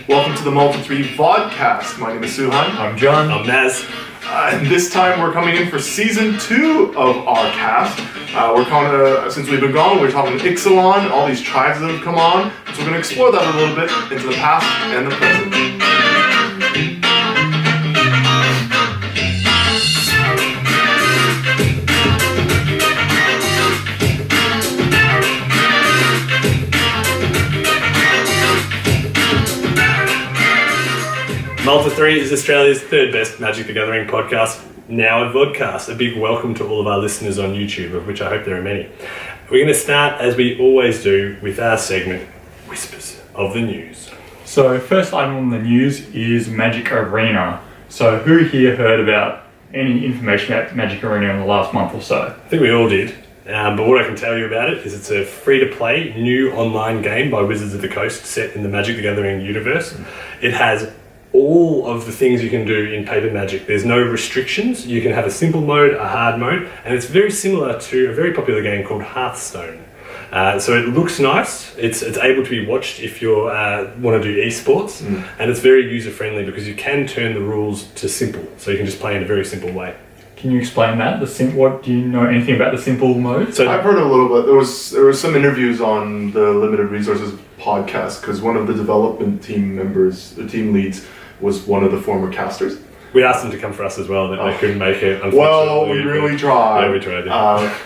Welcome to the Mull vodcast. My name is Suhan. I'm John. I'm Naz. And this time we're coming in for season 2 of our cast. Since we've been gone, we're talking Ixalan, all these tribes that have come on. So we're going to explore that a little bit into the past and the present. Mull is Australia's third best Magic the Gathering podcast, now at vodcast. A big welcome to all of our listeners on YouTube, of which I hope there are many. We're going to start, as we always do, with our segment, Whispers of the News. So first item on the news is Magic Arena. So who here heard about any information about Magic Arena in the last month or so? I think we all did. But what I can tell you about it is it's a free-to-play new online game by Wizards of the Coast set in the Magic the Gathering universe. It has all of the things you can do in paper Magic. There's no restrictions. You can have a simple mode, a hard mode, and it's very similar to a very popular game called Hearthstone. So it looks nice. It's able to be watched if you want to do esports, and it's very user-friendly because you can turn the rules to simple, so you can just play in a very simple way. Can you explain that? What do you know anything about the simple mode? So I've heard a little bit. There was some interviews on the Limited Resources podcast because one of the development team leads was one of the former casters. We asked them to come for us as well, that they couldn't make it, unfortunately. Well, we really tried. Yeah, we tried.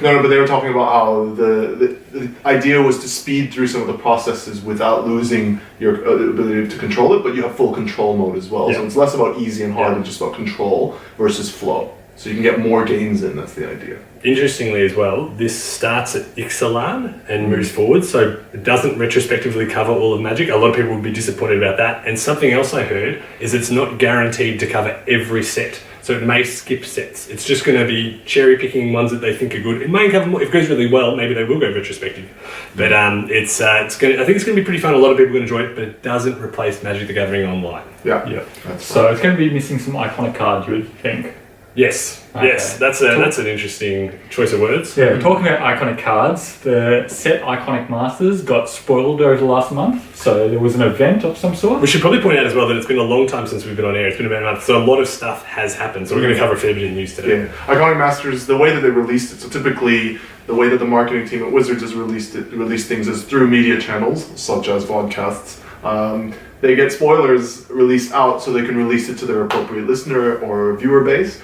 But they were talking about how the idea was to speed through some of the processes without losing your ability to control it, but you have full control mode as well. Yeah. So it's less about easy and hard and just about control versus flow. So you can get more gains in, that's the idea. Interestingly as well, this starts at Ixalan and moves forward, so it doesn't retrospectively cover all of Magic. A lot of people would be disappointed about that. And something else I heard is it's not guaranteed to cover every set. So it may skip sets. It's just going to be cherry picking ones that they think are good. It may cover more. If it goes really well, maybe they will go retrospective. But I think it's going to be pretty fun. A lot of people are going to enjoy it, but it doesn't replace Magic the Gathering Online. Yeah. So it's going to be missing some iconic cards, you would think. Yes, okay. Yes, that's an interesting choice of words. Yeah, talking about iconic cards, the set Iconic Masters got spoiled over the last month, so there was an event of some sort. We should probably point out as well that it's been a long time since we've been on air. It's been about a month, so a lot of stuff has happened. So we're going to cover a fair bit of news today. Yeah. Iconic Masters, the way that they released it, so typically the way that the marketing team at Wizards has released things is through media channels, such as vodcasts. They get spoilers released out so they can release it to their appropriate listener or viewer base.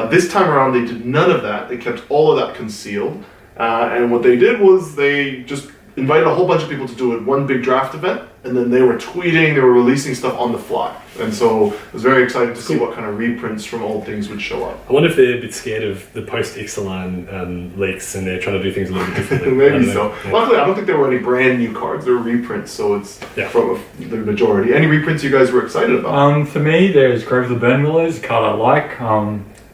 This time around, they did none of that. They kept all of that concealed. And what they did was they just invited a whole bunch of people to do one big draft event, and then they were tweeting, they were releasing stuff on the fly. And so it was very exciting to see what kind of reprints from old things would show up. I wonder if they're a bit scared of the post-Ixalan leaks and they're trying to do things a little bit differently. Maybe so. Yeah. Luckily, I don't think there were any brand new cards. There were reprints, so it's from the majority. Any reprints you guys were excited about? For me, there's Grave of the Burn Willows, a card I like.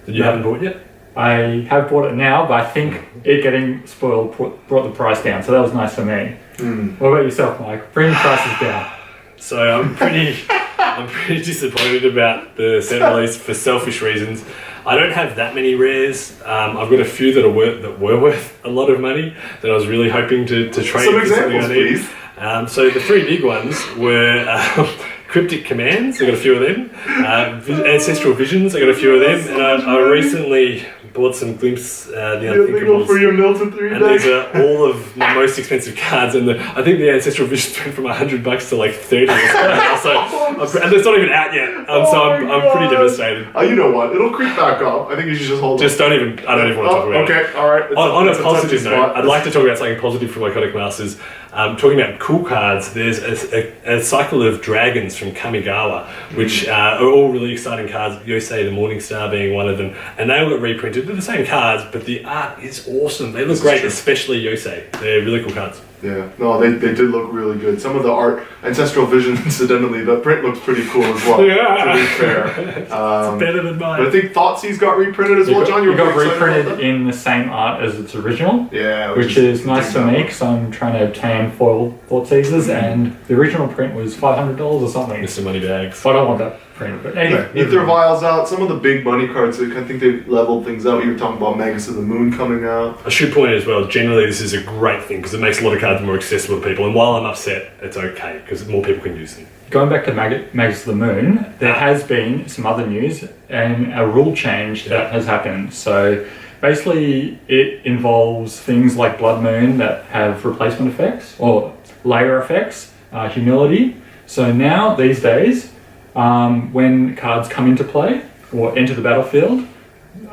That you haven't bought yet? I have bought it now, but I think it getting spoiled brought the price down, so that was nice for me. What about yourself, Mike? Bring the prices down. So I'm pretty disappointed about the set release for selfish reasons. I don't have that many rares. I've got a few that were worth a lot of money that I was really hoping to trade for something I need. Please. So the three big ones were Cryptic Commands, I got a few of them. Ancestral Visions, I got a few of them. And I recently bought some Glimpse, the Unthinkables. For your Milton 3 and these are all of my most expensive cards. And I think the Ancestral Visions went from $100 to like 30 or something. And it's not even out yet. So I'm pretty devastated. You know what? It'll creep back up. I think you should just hold it. I don't even want to talk about it. Okay, alright. On a positive note, I'd like to talk about something positive from Iconic Masters. Talking about cool cards, there's a cycle of dragons from Kamigawa, which are all really exciting cards. Yosei the Morningstar being one of them, and they all got reprinted. They're the same cards, but the art is awesome. They look great, especially Yosei. They're really cool cards. Yeah, no, they did look really good. Some of the art, Ancestral Vision, incidentally, the print looks pretty cool as well. Yeah. To be fair, it's better than mine. But I think Thoughtseize got reprinted as well. John, you got reprinted in the same art as its original. Yeah, which is nice for me because I'm trying to obtain foil Thoughtseizes, and the original print was $500 or something. Mr. Moneybags. I don't want that. print. But anyway, Ether Vial's out. Some of the big money cards, I think they've leveled things out. You were talking about Magus of the Moon coming out. I should point out as well, generally this is a great thing because it makes a lot of cards more accessible to people. And while I'm upset, it's okay because more people can use them. Going back to Magus of the Moon, there has been some other news and a rule change that has happened. So basically it involves things like Blood Moon that have replacement effects or layer effects, humility. So now, these days, when cards come into play or enter the battlefield,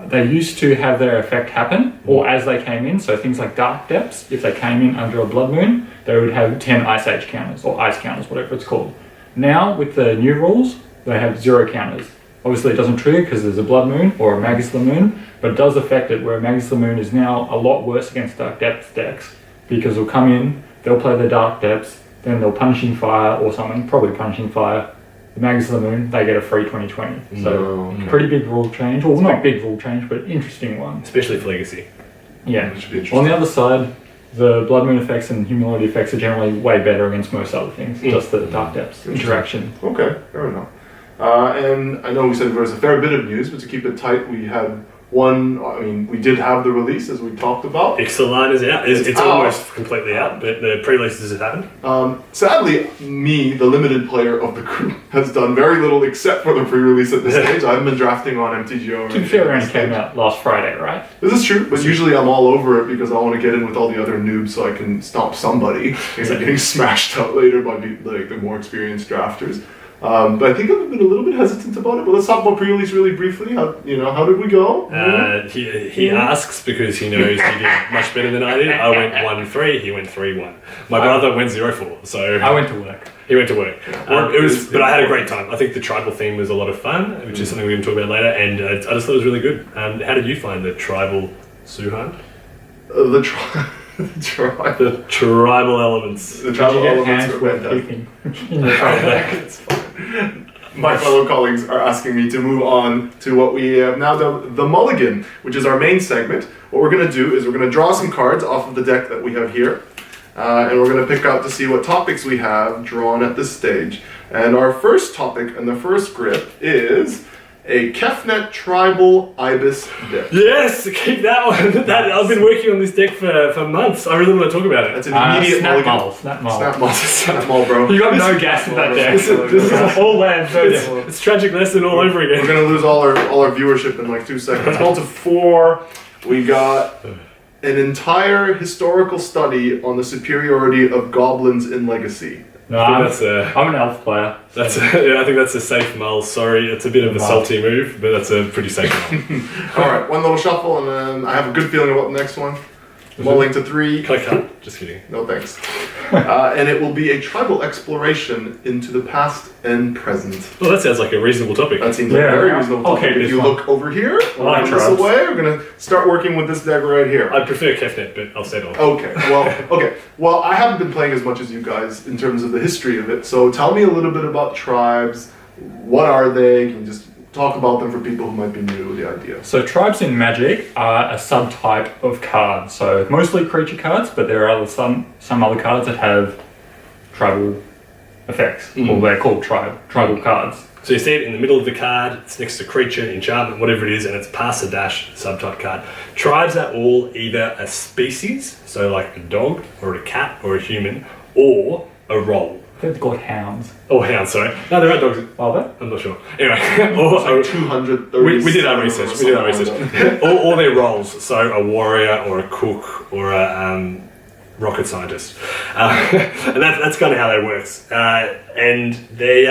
they used to have their effect happen, or as they came in, so things like Dark Depths, if they came in under a Blood Moon, they would have 10 Ice Age counters, or Ice counters, whatever it's called. Now, with the new rules, they have 0 counters. Obviously it doesn't trigger because there's a Blood Moon or a Magus of the Moon, but it does affect it, where Magus of the Moon is now a lot worse against Dark Depths decks, because they'll come in, they'll play the Dark Depths, then they'll Punishing Fire or something, probably Punishing Fire. The Magus of the Moon, they get a free 20/20. So pretty big rule change. Well, not big rule change, but interesting one. Especially for Legacy. Yeah. Which should be interesting. On the other side, the Blood Moon effects and Humility effects are generally way better against most other things. Just the Dark Depths interaction. Okay, fair enough. And I know we said there was a fair bit of news, but to keep it tight, we had we did have the release, as we talked about. Ixalan is out. It's almost completely out, but the pre-releases have happened. Sadly, me, the limited player of the group, has done very little except for the pre-release at this stage. I haven't been drafting on MTGO. To be fair, it only came out last Friday, right? This is true, but usually I'm all over it because I want to get in with all the other noobs so I can stomp somebody because I'm getting smashed out later by the more experienced drafters. But I think I've been a little bit hesitant about it. But let's talk about pre-release really briefly. How did we go? He asks because he knows he did much better than I did. I went 1-3. He went 3-1. My brother went 0-4. So I went to work. He went to work. But I had a great time. I think the tribal theme was a lot of fun, which is something we're going to talk about later. And I just thought it was really good. How did you find the tribal Suhan? The tribal elements. The tribal elements are worth fantastic. keeping in your tribal deck? It's fine. My fellow colleagues are asking me to move on to what we have now dubbed the Mulligan, which is our main segment. What we're going to do is we're going to draw some cards off of the deck that we have here, and we're going to pick out to see what topics we have drawn at this stage. And our first topic and the first grip is a Kefnet Tribal Ibis deck. Yes, keep that one. I've been working on this deck for months. I really want to talk about it. That's an immediate Mulligan. Snap Mull. Snap Mull, bro. You got no gas in that deck. This is all land. It's tragic lesson all over again. We're gonna lose all our viewership in like 2 seconds. Roll to 4. We got an entire historical study on the superiority of goblins in Legacy. No, I'm an elf player. I think that's a safe mull. Sorry, it's a bit of a salty move, but that's a pretty safe mull. All right, one little shuffle, and then I have a good feeling about the next one. Mulling to 3. Can I cut? Just kidding. No thanks. And it will be a tribal exploration into the past and present. Well, that sounds like a reasonable topic. That seems like a very reasonable Okay, topic. If you look over here, like this away, we're gonna start working with this deck right here. I prefer Kefnet, but I'll settle. Okay. Well, I haven't been playing as much as you guys in terms of the history of it. So tell me a little bit about tribes. What are they? Can you just talk about them for people who might be new to the idea? So tribes in Magic are a subtype of cards. So mostly creature cards, but there are some other cards that have tribal effects, or they're called tribal cards. So you see it in the middle of the card, it's next to creature, enchantment, whatever it is, and it's past the dash subtype card. Tribes are all either a species, so like a dog, or a cat, or a human, or a role. They're called hounds. Oh, hounds, sorry. No, there are dogs. Are they? I'm not sure. Anyway, or 230. we did our research. Or their roles, so a warrior, or a cook, or a rocket scientist. And that's kind of how that works. And they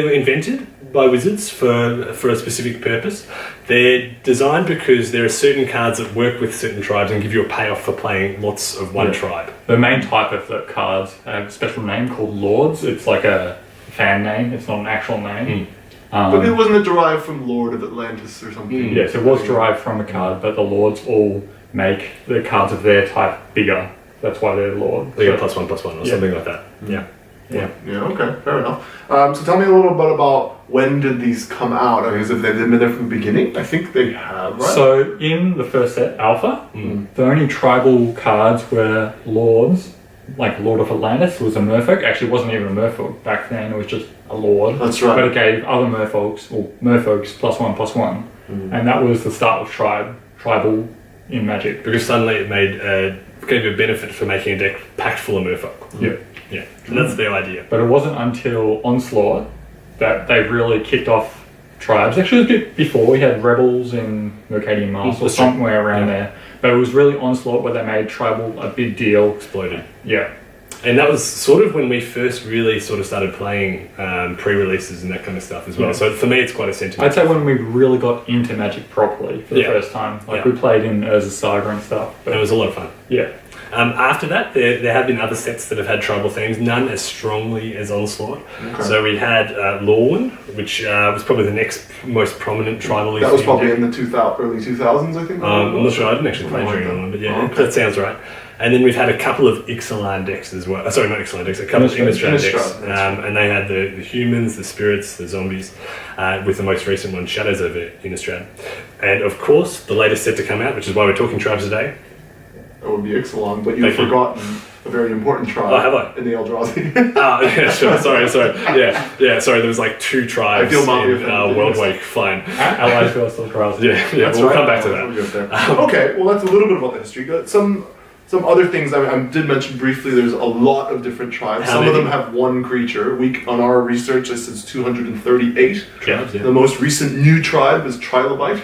were invented by wizards for a specific purpose. They're designed because there are certain cards that work with certain tribes and give you a payoff for playing lots of one tribe. The main type of the cards have a special name called Lords. It's like a fan name. It's not an actual name. But it wasn't derived from Lord of Atlantis or something. Yes, it was derived from a card, but the Lords all make the cards of their type bigger. That's why they're Lord. They get +1/+1 or something like that. Yeah. Okay, fair enough. So tell me a little bit about when did these come out? Because if they've been there from the beginning, I think they have, right? So in the first set, Alpha, the only tribal cards were Lords like Lord of Atlantis was a merfolk. Actually, it wasn't even a merfolk back then. It was just a lord. That's right. But it gave other merfolks, or merfolks +1/+1, and that was the start of tribal in Magic. Because suddenly it gave you a benefit for making a deck packed full of merfolk. Yeah. Yeah, and that's the idea. But it wasn't until Onslaught that they really kicked off tribes. Actually, a bit before we had Rebels in Mercadian Mars or somewhere around there. But it was really Onslaught where they made tribal a big deal. Exploded. Yeah. And that was sort of when we first really sort of started playing pre-releases and that kind of stuff as well. Yeah. So for me, it's quite a sentiment. I'd say when we really got into Magic properly for the first time. Like we played in Urza's Saga and stuff. But it was a lot of fun. Yeah. After that, there have been other sets that have had tribal themes, none as strongly as Onslaught. Okay. So we had Lorwyn, which was probably the next most prominent tribal. That was probably in the early 2000s, I think. I'm not sure, I didn't actually play during Lorwyn, but yeah, that sounds right. And then we've had a couple of Ixalan decks as well. Sorry, not Ixalan decks, a couple of Innistrad decks. And they had the humans, the spirits, the zombies, with the most recent one, Shadows over Innistrad. And of course, the latest set to come out, which is why we're talking tribes today. It would be Ixalan, but you've forgotten a very important tribe. Oh, have I? In the Eldrazi. Yeah, sure. Sorry. Yeah, sorry. There was like 2 tribes I feel in Worldwake. Fine. Allies versus Eldrazi. Yeah. We'll come back to that. We'll get there. Okay, well that's a little bit about the history. Some other things I did mention briefly. There's a lot of different tribes. Some of them have one creature. On our research, this is 238 tribes. The most recent new tribe is Trilobite.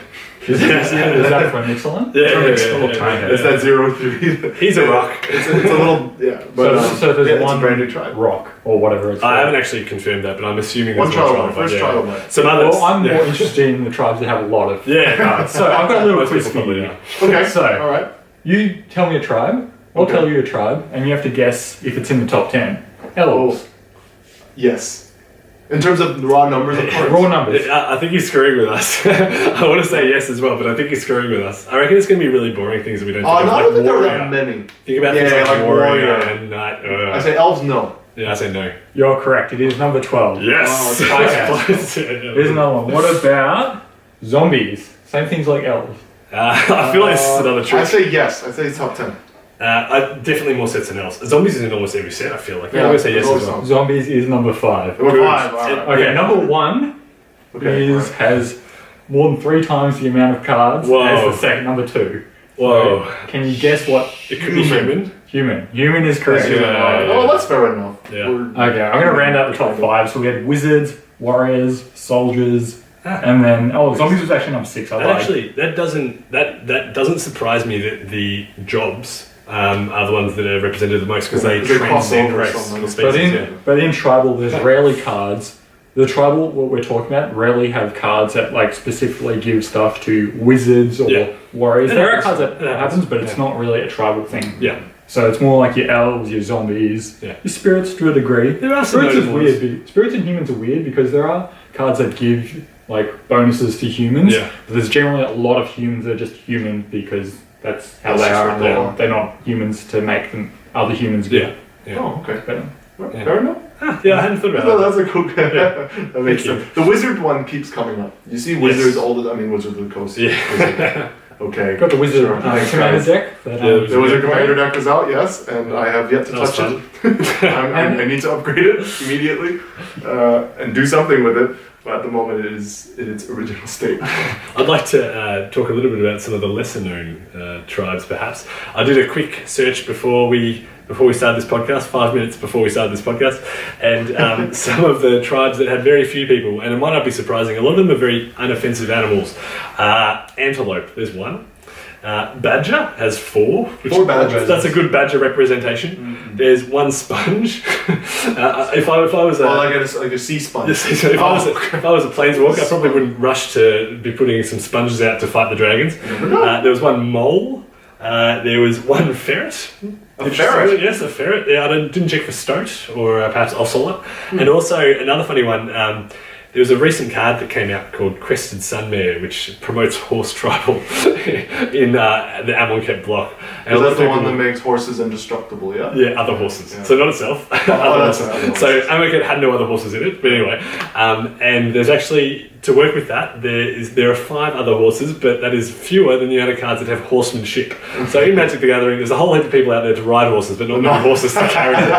Is that from Ixalan? Yeah. It's that 0-3. He's a rock. It's a little, but so there's one it's a brand new tribe. Rock or whatever it's called. I haven't actually confirmed that, but I'm assuming one there's Trilobite. First Trilobite. Some others. Well, I'm more interested in the tribes that have a lot of cards. So I've got a little quiz for you. Okay. So all right. You tell me a tribe. I'll tell you a tribe, and you have to guess if it's in the top 10. Elves. Yes. In terms of raw numbers, of course. Raw numbers. I think he's screwing with us. I want to say yes as well, but I think he's screwing with us. I reckon it's going to be really boring things that we don't think No, I don't think there are Warrior. that many. Think about things like Warrior and Knight. I say elves, no. Yeah, I say no. You're correct. It is number 12. Yes! Here's another one. What about zombies? Same things like elves. I feel like this is another trick. I say yes. I say it's top 10. Definitely more sets than else. Zombies is in almost every set, I feel like. Yeah, I'm going to say yes as well. Zombies is number 5. Number 5, alright. Okay, number 1 has more than 3 times the amount of cards as the second, number 2. Whoa. So, can you guess what? It could be human. Human is correct. Oh, that's fair enough. Yeah. Okay, I'm going to round out the top 5. So we had wizards, warriors, soldiers, and then zombies was actually number 6. That doesn't surprise me that the jobs are the ones that are represented the most because they transcend race. But in tribal, there's rarely cards. The tribal, what we're talking about, rarely have cards that like specifically give stuff to wizards or warriors. There are cards that happens, but it's not really a tribal thing. Yeah. So it's more like your elves, your zombies, your spirits to a degree. There are some spirits is weird. Spirits and humans are weird because there are cards that give like bonuses to humans. Yeah. But there's generally a lot of humans that are just human because that's how they are. They're not humans to make them other humans good. Yeah. Oh, okay. Better. Fair enough. Yeah, I hadn't thought about that. That's a cool. That makes sense. The wizard one keeps coming up. You see wizards all the. I mean, Wizards of the Coast. Yeah. Okay. Got the wizard commander deck. The wizard commander deck is out. Yes, and I have yet to touch it. I need to upgrade it immediately and do something with it. But at the moment, it is in its original state. I'd like to talk a little bit about some of the lesser known tribes, perhaps. I did a quick search before we started this podcast, 5 minutes before we started this podcast, and some of the tribes that had very few people, and it might not be surprising, a lot of them are very unoffensive animals. Antelope, there's one. Badger has 4. 4 badgers. That's a good badger representation. Mm-hmm. There's 1 sponge. If I was like a sea sponge. If I was a planeswalker, I probably wouldn't rush to be putting some sponges out to fight the dragons. There was 1 mole. There was 1 ferret. A ferret? Yes, a ferret. Yeah, I didn't check for stoat or perhaps ocelot. And also another funny one. There was a recent card that came out called Crested Sunmare, which promotes horse tribal in the Amonkhet block. And Is that the one that makes horses indestructible, yeah? Yeah, other horses. Yeah. So not itself. That's other right, horses. So Amonkhet had no other horses in it, but anyway. And there's actually, to work with that, there are 5 other horses, but that is fewer than the amount of cards that have horsemanship. So in Magic the Gathering, there's a whole heap of people out there to ride horses, but not many horses to carry them,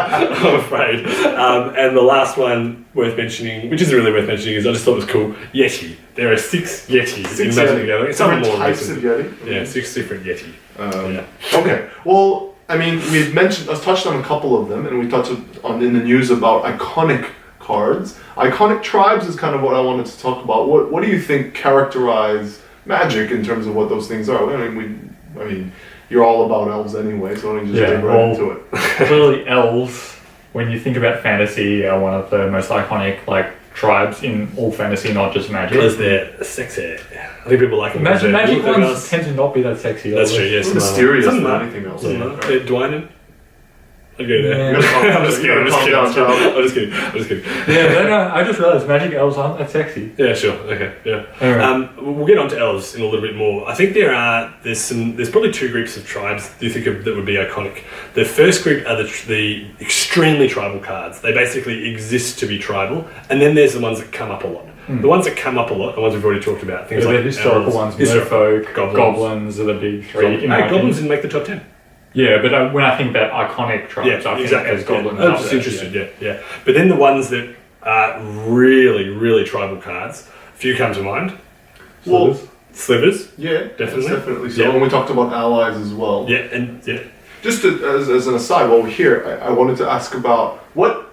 I'm afraid. And the last one worth mentioning, which isn't really worth mentioning, is I just thought it was cool, Yeti. There are 6 Yetis in Magic the Gathering. Some different more types of recent. Yeti? Yeah, 6 different Yeti. Okay, well, I mean, I've touched on a couple of them, and we touched on in the news about iconic cards. Iconic tribes is kind of what I wanted to talk about. What do you think characterize Magic in terms of what those things are? I mean, you're all about elves anyway, so why don't you just dig right into it? Clearly, elves, when you think about fantasy, are one of the most iconic tribes in all fantasy, not just Magic. Because they're sexy. I think people like them. Magic ones tend to not be that sexy. That's true, yes. Mysterious Some than are. anything else. They're Dwynen. I'd go there. Yeah. I'm just kidding. Yeah, no, I just realised Magic elves aren't that sexy. Yeah, sure. Okay, yeah. Anyway. We'll get on to elves in a little bit more. I think there's probably 2 groups of tribes you think of that would be iconic. The first group are the extremely tribal cards. They basically exist to be tribal, and then there's the ones that come up a lot. The ones that come up a lot, the ones we've already talked about, things like the historical elves, ones, merfolk, goblins are the big 3. Goblins didn't make the top 10. Yeah, but when I think about iconic tribes, I think as goblins. I'm just interested, yeah. But then the ones that are really, really tribal cards, a few come to mind. Well, Slivers. Yeah, definitely so. Yeah. And we talked about allies as well. Yeah, and yeah. Just as an aside, while we're here, I wanted to ask about what,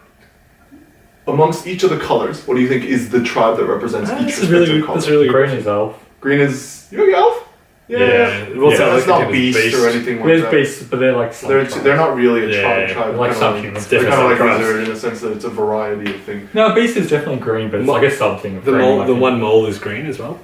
amongst each of the colors, what do you think is the tribe that represents each respective color? That's really Green is elf. Green is elf? Yeah. That's not beast or anything like There's that. beasts, but they're like They're not really a tribe. They're like subhumans. They're kind of like Definitely wizard in the sense that it's a variety of things. No, beast is definitely green, but it's like a sub thing of the green. mole, I the think. one mole is green as well.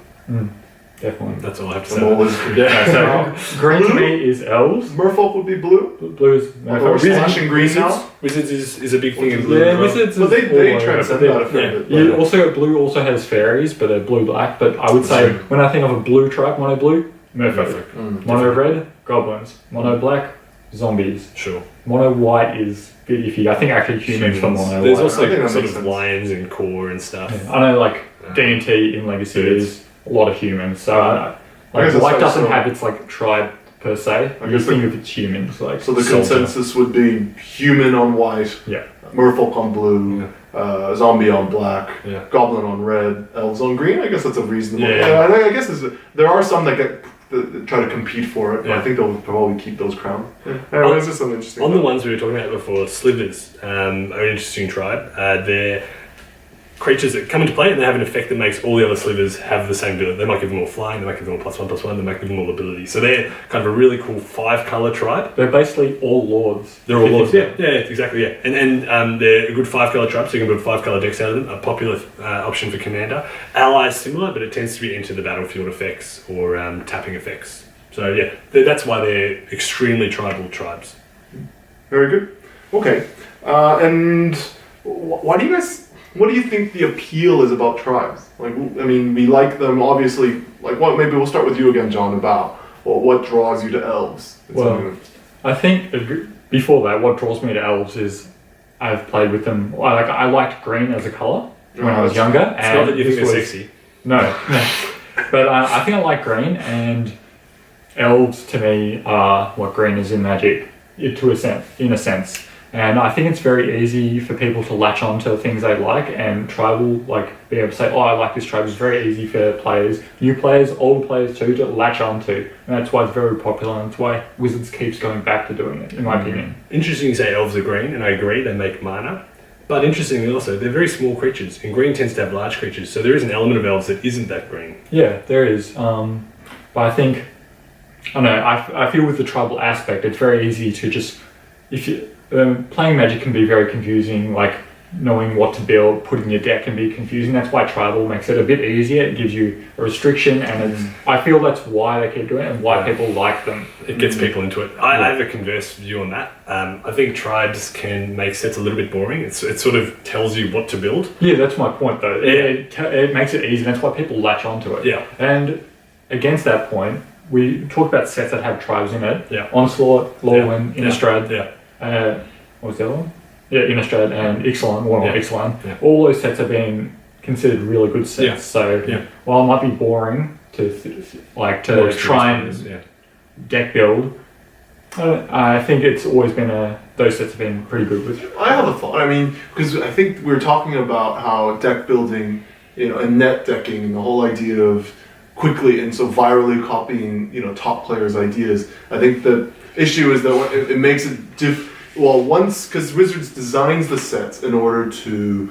Definitely. That's all I have to The say. mole is green. Yeah. So green to me is elves. Merfolk would be blue. Blue is Although we're slashing green now. Wizards is a big thing in blue. Yeah, as well. wizards. But is they all over, transcend but that a fair bit. You also blue also has fairies, but they're blue-black. But I would say when I think of a blue tribe, mono blue, merfolk. Mono red, goblins. Mono black, zombies. Sure. Mono white is a bit iffy. I think actually humans for mono There's white. also I think that sort makes of sense. lions and core and stuff. I know like D&T in Legacy is a lot of humans, so I guess white it's doesn't so- have its tribe per se. I You guess think of its humans So the soldier. consensus would be human on white, Yeah. merfolk on blue, zombie on black, Yeah. goblin on red, elves on green. I guess that's a reasonable. Yeah. I guess there are some that try to compete for it, but I Yeah. think they'll probably keep those crowns. Anyway, this is something interesting. On the ones we were talking about before, slivers are an interesting tribe. They're creatures that come into play and they have an effect that makes all the other slivers have the same ability. They might give them all flying, they might give them all +1/+1, they might give them all ability. So they're kind of a really cool 5-color tribe. They're basically all lords. They're all lords, yeah, exactly, yeah. And they're a good 5-color tribe, so you can build 5-color decks out of them. A popular option for commander. Allies similar, but it tends to be enter the battlefield effects or tapping effects. So yeah, that's why they're extremely tribal tribes. Very good. Okay, and why do you guys? What do you think the appeal is about tribes? We like them, obviously. What? Maybe we'll start with you again, John. About what draws you to elves? I think before that, what draws me to elves is I've played with them. I liked green as a color when I was younger. It's not that you think they're sexy. No. But I think I like green, and elves to me are what green is in Magic, in a sense. And I think it's very easy for people to latch on to things they like, and tribal, be able to say, oh, I like this tribe. It's very easy for players, new players, older players too, to latch on to. And that's why it's very popular, and that's why Wizards keeps going back to doing it, in my opinion. Interesting you say elves are green, and I agree, they make mana. But interestingly also, they're very small creatures, and green tends to have large creatures, so there is an element of elves that isn't that green. Yeah, there is. But I think, I don't know, I feel with the tribal aspect, it's very easy to just, playing Magic can be very confusing. knowing what to build, putting your deck can be confusing. That's why tribal makes it a bit easier. It gives you a restriction, and I feel that's why they keep doing it and why people like them. It gets people into it. I have a converse view on that. I think tribes can make sets a little bit boring. It sort of tells you what to build. Yeah, that's my point though. It makes it easy. That's why people latch onto it. Yeah. And against that point, we talk about sets that have tribes in it. Yeah. Onslaught, Lorwyn, Innistrad. Yeah. What was the other one? Yeah, Innistrad and Ixalan, Ixalan. Yeah. All those sets are being considered really good sets. Yeah. So while it might be boring to try and deck build, I think it's always been those sets have been pretty good with. I have a thought. I mean, because I think we were talking about how deck building, and net decking, and the whole idea of quickly and so virally copying, top players' ideas. I think the issue is that it makes it because Wizards designs the sets in order to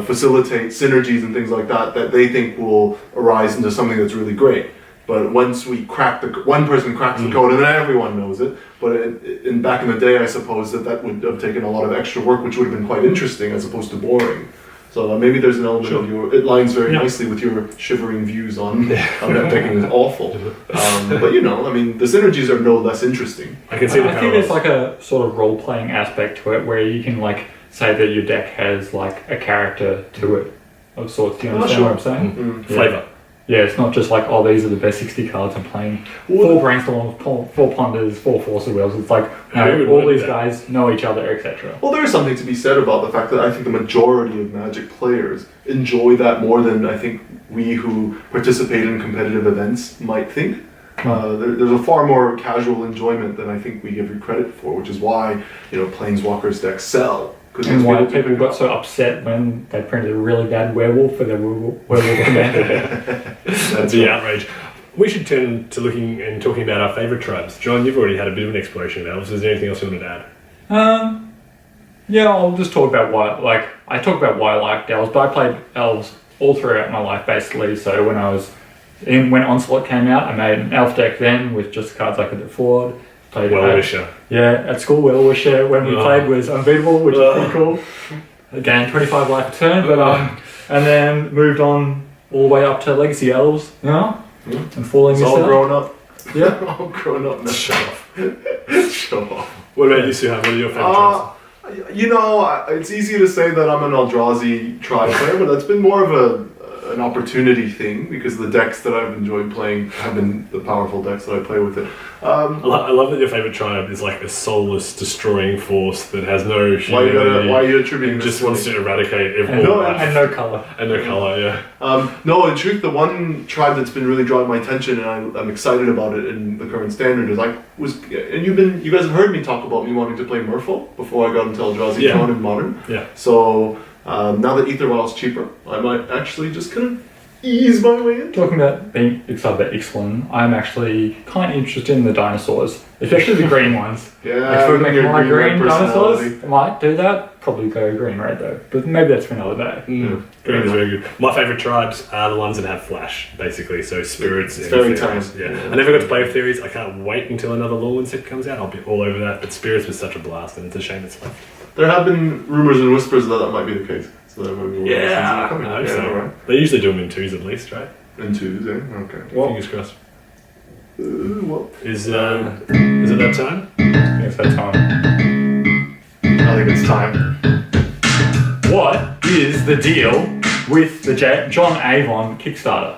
facilitate synergies and things like that they think will arise into something that's really great. But once we one person cracks the code, and then everyone knows it. But back in the day, I suppose that would have taken a lot of extra work, which would have been quite interesting as opposed to boring. So maybe there's an element of it lines very nicely with your shivering views on net decking is awful. But the synergies are no less interesting. I can see the I think there's like a sort of role-playing aspect to it where you can say that your deck has a character to it of sorts. Do you understand what I'm saying? Mm-hmm. Flavor. Yeah, it's not just these are the best 60 cards I'm playing. 4 Brainstorms, 4 Ponders, 4 Force of Wills. It's all these guys know each other, etc. Well, there is something to be said about the fact that I think the majority of Magic players enjoy that more than I think we who participate in competitive events might think. There's a far more casual enjoyment than I think we give you credit for, which is why Planeswalkers decks sell. And why people got so upset when they printed a really bad werewolf for their werewolf commander deck. That's the outrage. We should turn to looking and talking about our favourite tribes. John, you've already had a bit of an exploration of elves. Is there anything else you wanted to add? Yeah, I'll just talk about why. I talk about why I liked elves, but I played elves all throughout my life basically. So when Onslaught came out, I made an elf deck then with just cards I could afford. Well-wisher. At school, Well-wisher when we played was unbeatable, which is pretty cool. Again, 25 life a turn, but and then moved on all the way up to Legacy Elves, and falling it's all grown up. Yeah, all grown up now. Show off. Show off. What about you, Suhan? What are your favourite tribes? It's easy to say that I'm an Eldrazi tribe player, but that's been more of an opportunity thing because the decks that I've enjoyed playing have been the powerful decks that I play with it. I love that your favourite tribe is like a soulless destroying force that has no humanity. Why are you attributing this just wants to eradicate and no colour. And no colour, yeah. No, in truth, the one tribe that's been really drawing my attention and I'm excited about it in the current standard is you guys have heard me talk about me wanting to play Merfolk before I got into Eldrazi Throne in Modern. Yeah. So now that Aetherwile is cheaper, I might actually just kind of ease my way in. Talking about being excited about Ixalan, I'm actually kind of interested in the dinosaurs, especially the green ones. Yeah, if we make more green dinosaurs, personality. I might do that. Probably go green red though, but maybe that's for another day. Green is very good. My favourite tribes are the ones that have flash, basically. So spirits and fairy fairies. time. Yeah. I never got to play with theories. I can't wait until another Lorwyn set comes out. I'll be all over that. But spirits was such a blast, and it's a shame it's left. There have been rumours and whispers that might be the case. So that might be I hope so. Right. They usually do them in 2s at least, right? In 2s, okay. Well, fingers crossed. Well, is it that time? I think it's that time. I think it's time. What is the deal with the John Avon Kickstarter?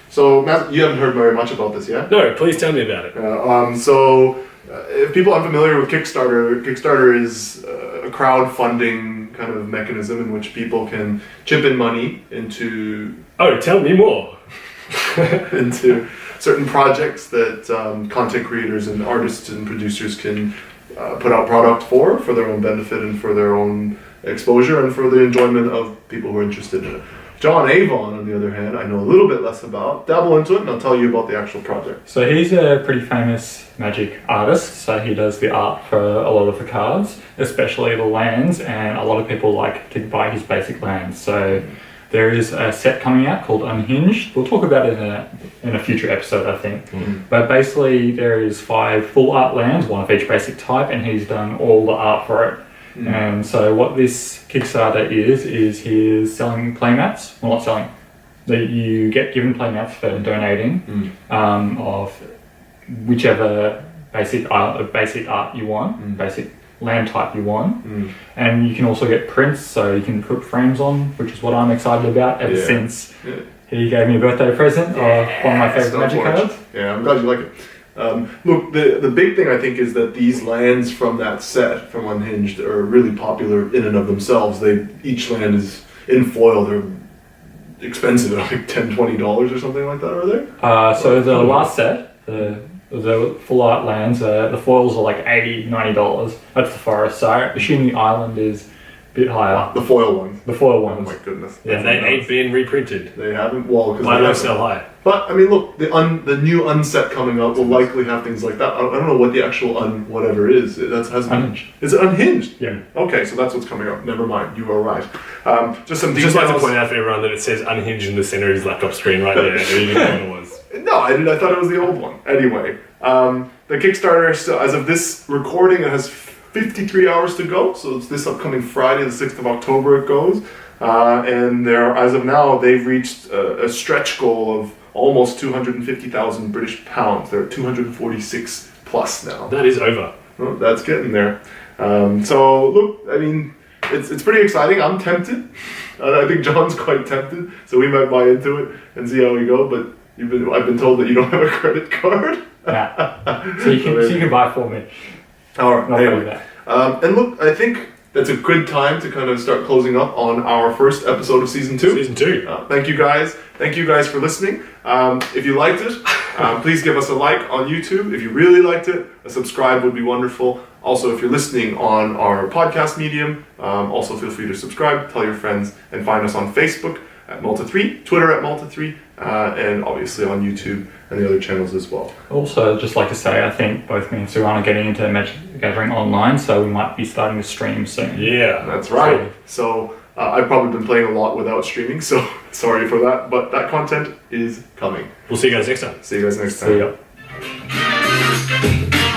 So, Matt, you haven't heard very much about this yet? No, please tell me about it. If people aren't familiar with Kickstarter is a crowdfunding kind of mechanism in which people can chip in money into... Oh, tell me more! into certain projects that content creators and artists and producers can put out product for their own benefit and for their own exposure and for the enjoyment of people who are interested in it. John Avon, on the other hand, I know a little bit less about. Dabble into it and I'll tell you about the actual project. So he's a pretty famous Magic artist, so he does the art for a lot of the cards, especially the lands, and a lot of people like to buy his basic lands. So there is a set coming out called Unhinged. We'll talk about it in a future episode, I think. But basically there is 5 full art lands, one of each basic type, and he's done all the art for it. And so what this Kickstarter is he is selling playmats. Well, not selling. You get given playmats for donating of whichever basic art you want, basic land type you want, and you can also get prints, so you can put frames on, which is what I'm excited about ever since he gave me a birthday present of one of my favorite Magic cards. Yeah, I'm glad you like it. Look, the big thing I think is that these lands from that set, from Unhinged, are really popular in and of themselves. Each land is in foil. They're expensive, like $10, $20 or something like that, are they? So the last set, the full art lands, the foils are like $80, $90. That's the forest. So I assume the island is a bit higher. The foil ones. The foil Oh ones. my goodness. And they ain't being reprinted. They haven't. Well, because Why they don't haven't. sell high? But I mean, look, the new unset coming up will likely have things like that. I don't know what the actual whatever is. Unhinged. Is it Unhinged? Yeah. Okay, so that's what's coming up. Never mind. You are right. Just some Just details. like to point out for everyone that it says Unhinged in the center of his laptop screen right there. You didn't know what it was. No, I didn't. I thought it was the old one. Anyway, the Kickstarter still, as of this recording, it has 53 hours to go. So it's this upcoming Friday, the 6th of October. It goes, and as of now, they've reached a stretch goal of almost 250,000 British pounds. They're at 246 plus now. That is over. Well, that's getting there. So look, I mean, it's pretty exciting. I'm tempted. I think John's quite tempted, so we might buy into it and see how we go. But I've been told that you don't have a credit card. Yeah. So you can buy for me. All right. Not Anyway. that. And look, I think that's a good time to kind of start closing up on our first episode of season 2. Season 2. Thank you guys. Thank you guys for listening. If you liked it, please give us a like on YouTube. If you really liked it, a subscribe would be wonderful. Also, if you're listening on our podcast medium, also feel free to subscribe, tell your friends, and find us on Facebook at Malta3, Twitter at Malta3, and obviously on YouTube and the other channels as well. Also, just like to say, I think both me and Suran are getting into Magic the Gathering online, so we might be starting to stream soon. Yeah. That's right. So I've probably been playing a lot without streaming, so sorry for that, but that content is coming. We'll see you guys next time. See you guys next time. See ya.